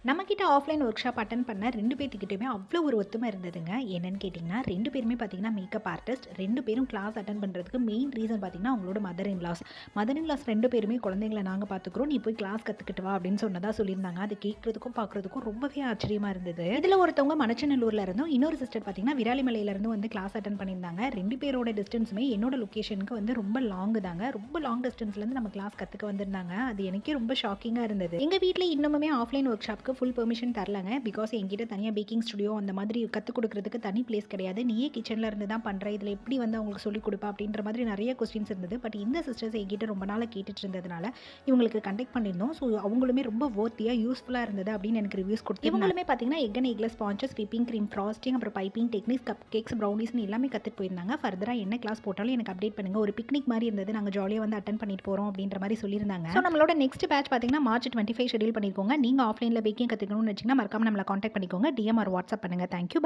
நம்மக்கிட்ட offline work shop attend பண்ண 2 பேத்துக்கிட்டயுமே அவ்வளோ ஒரு ஒத்துமை இருந்ததுங்க. என்னன்னு கேட்டிங்கன்னா, 2 பேருமே பார்த்தீங்கன்னா மேக்கப் ஆர்டிஸ்ட். 2 பேரும் கிளாஸ் அட்டெண்ட் பண்ணுறதுக்கு மெயின் ரீசன் பார்த்தீங்கன்னா, அவங்களோட mother in laws. Mother in laws 2 பேருமே குழந்தைங்கள நாங்க பார்த்துக்குறோம். நீ போய் கிளாஸ் கத்துக்கிட்டு வா அப்படின்னு சொன்னதா சொல்லியிருந்தாங்க. அது கேட்கறதுக்கும், பார்க்குறதுக்கும் ரொம்பவே ஆச்சரியமா இருந்தது. இதில ஒருத்தவங்க மணச்சநல்லூர்ல இருந்தும், இன்னொரு சிஸ்டர் பார்த்தீங்கன்னா விராலிமலையில இருந்தும் வந்து கிளாஸ் அட்டெண்ட் பண்ணியிருந்தாங்க. 2 பேரோட டிஸ்டன்ஸுமே என்னோட லொகேஷனுக்கு வந்து ரொம்ப லாங் தாங்க. ரொம்ப லாங் டிஸ்டன்ஸ்லேருந்து நம்ம கிளாஸ் கத்துக்க வந்திருந்தாங்க. அது எனக்கே ரொம்ப ஷாக்கிங்கா இருந்தது. எங்க வீட்ல இன்னமுமே ஆஃப்லைன் ஒர்க் ஷாப்க்கு ஃபுல் பெர்மிஷன் தரலங்க. பிகாஸ் என்கிட்ட தனியா பேக்கிங் ஸ்டுடியோ அந்த மாதிரி கத்துக் குடுக்குறதுக்கு தனி பிளேஸ் கிடையாது. நீயே கிச்சன்ல இருந்து தான் பண்ற. இதுல எப்படி வந்து அவங்களுக்கு சொல்லிக் குடுப்பா? அப்படின்ற மாதிரி நெறைய கொஸ்டின்ஸ் இருந்தது. பட் இந்த சிஸ்டர்ஸ் என்கிட்ட ரொம்ப நாளா கேட்டுட்டு இருந்ததுனால, இவங்களுக்கு கான்டாக்ட் பண்ணியிருந்தோம். ஸோ அவங்களுமே ரொம்ப வொர்த்தியா, யூஸ்ஃபுல்லா இருந்தது அப்படின்னு எனக்கு ரிவ்யூஸ் குடுத்து இவங்களுமே பார்த்தீங்கன்னா, egg and eggless sponges, whipping cream, frosting, அப்புறம் பைப்பிங் டெக்னிக்ஸ், கப் கேக்ஸ், ப்ரௌனிஸ்னு எல்லாமே கத்துட்டு போயிருந்தாங்க. ஃபர்தரா என்ன கிளாஸ் போட்டாலும் எனக்கு அப்டேட் பண்ணுங்க. ஒரு பிக்னிக் மாரி இருந்தது. நாங்க ஜாலியா வந்து அட்டெண்ட் பண்ணிட்டு போறோம் அப்படின்ற மாரி சொல்லியிருந்தாங்க. ஸோ நம்மளோட நெக்ஸ்ட் பேட்ச் பார்த்தீங்கன்னா, மார்ச் 25 ஷெட்யூல் பண்ணியிருக்கோங்க. நீங்க ஆஃப்லைன்ல பேக்கிங் கத்துக்கணும்னு வச்சீங்கன்னா, மறக்காம நம்மள கான்டாக்ட் பண்ணிக்கோங்க. டிஎம் ஆர் வாட்ஸ்அப் பண்ணுங்க. Thank you.